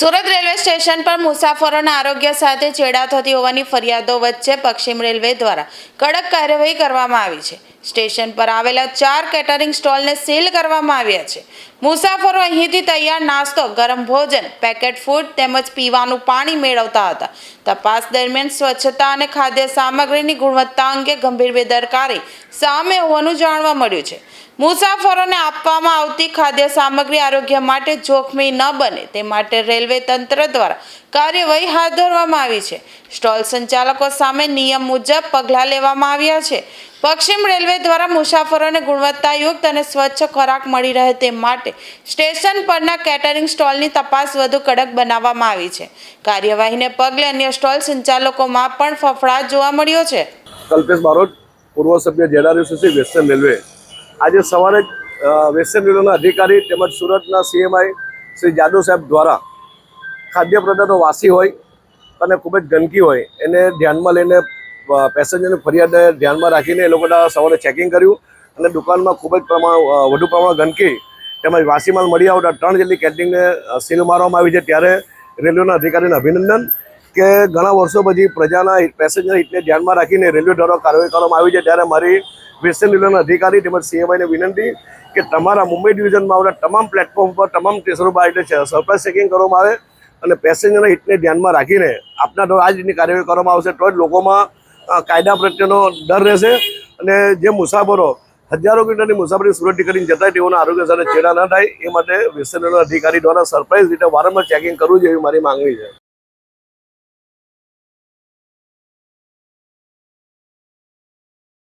Surat railway station પર મુસાફરોના આરોગ્ય સાથે ચેડા થતી હોવાની ફરિયાદો વચ્ચે પશ્ચિમ રેલવે દ્વારા કડક કાર્યવાહી કરવામાં આવી છે। સ્ટેશન પર આવેલા 4 કેટરિંગ સ્ટોલને સીલ કરવામાં આવ્યા છે। મુસાફરો અહીંથી તૈયાર નાસ્તો, ગરમ ભોજન, પેકેટ ફૂડ તેમજ પીવાનું પાણી મેળવતા હતા। તપાસ દરમિયાન સ્વચ્છતા અને ખાદ્ય સામગ્રીની ગુણવત્તા અંગે ગંભીર બેદરકારી સામે હોવાનું જાણવા મળ્યું છે। મુસાફરોને આપવામાં આવતી ખાદ્ય સામગ્રી આરોગ્ય માટે જોખમી ન બને તે માટે રેલવે તંત્ર દ્વારા કાર્યવાહી હાથ ધરવામાં આવી છે। સ્ટોલ સંચાલકો સામે નિયમ મુજબ પગલાં લેવામાં આવ્યા છે। પશ્ચિમ રેલવે દ્વારા મુસાફરોને ગુણવત્તાયુક્ત અને સ્વચ્છ ખોરાક મળી રહે તે માટે સ્ટેશન પરના કેટરિંગ સ્ટોલની તપાસ વધુ કડક બનાવવામાં આવી છે। કાર્યવાહીને પગલે અન્ય સ્ટોલ સંચાલકોમાં પણ ફફડાટ જોવા મળ્યો છે। કલ્પેશ બારોટ, પૂર્વ સભ્ય જેડઆરયુસીસી વેસ્ટર્ન રેલવે। આજે સવારે વેસ્ટર્ન રેલવેના અધિકારી તેમજ સુરતના સીએમઆઈ શ્રી જાદવ સાહેબ દ્વારા ખાદ્ય પદાર્થો વાસી હોય અને ખૂબ જ ગંદકી હોય એને ધ્યાનમાં લઈને પેસેન્જરની ફરિયાદ ધ્યાનમાં રાખીને એ લોકોના સવારે ચેકિંગ કર્યું અને દુકાનમાં ખૂબ જ વધુ પ્રમાણ ગંદકી તેમજ વાસી માલ મળી આવતા 3 જેટલી કેટરિંગને સીલ મારવામાં આવી છે। ત્યારે રેલવેના અધિકારીને અભિનંદન કે ઘણા વર્ષો પછી પ્રજાના પેસેન્જર હિતને ધ્યાનમાં રાખીને રેલવે દ્વારા કાર્યવાહી કરવામાં આવી છે। ત્યારે મારી વેસ્ટર્ન રેલવેના અધિકારી તેમજ સીએમઆઈને વિનંતી કે તમારા મુંબઈ ડિવિઝનમાં આવતા તમામ પ્લેટફોર્મ પર તમામ સ્ટેશનો પર એટલે સરપ્રાઇઝ ચેકિંગ કરવામાં આવે અને પેસેન્જરના હિતને ધ્યાનમાં રાખીને આપના દ્વારા આ રીતની કાર્યવાહી કરવામાં આવશે તો જ લોકોમાં કાયદા પ્રત્યેનો ડર રહેશે અને જે મુસાફરો હજારો કિલોમીટરની મુસાફરી સુરતથી કરીને જતા હોય તેઓના આરોગ્ય સાથે ચેડા ન થાય એ માટે વેસ્ટર્ન રેલવે અધિકારી દ્વારા સરપ્રાઇઝ રીતે વારંવાર ચેકિંગ કરવું જોઈએ એવી મારી માંગણી છે।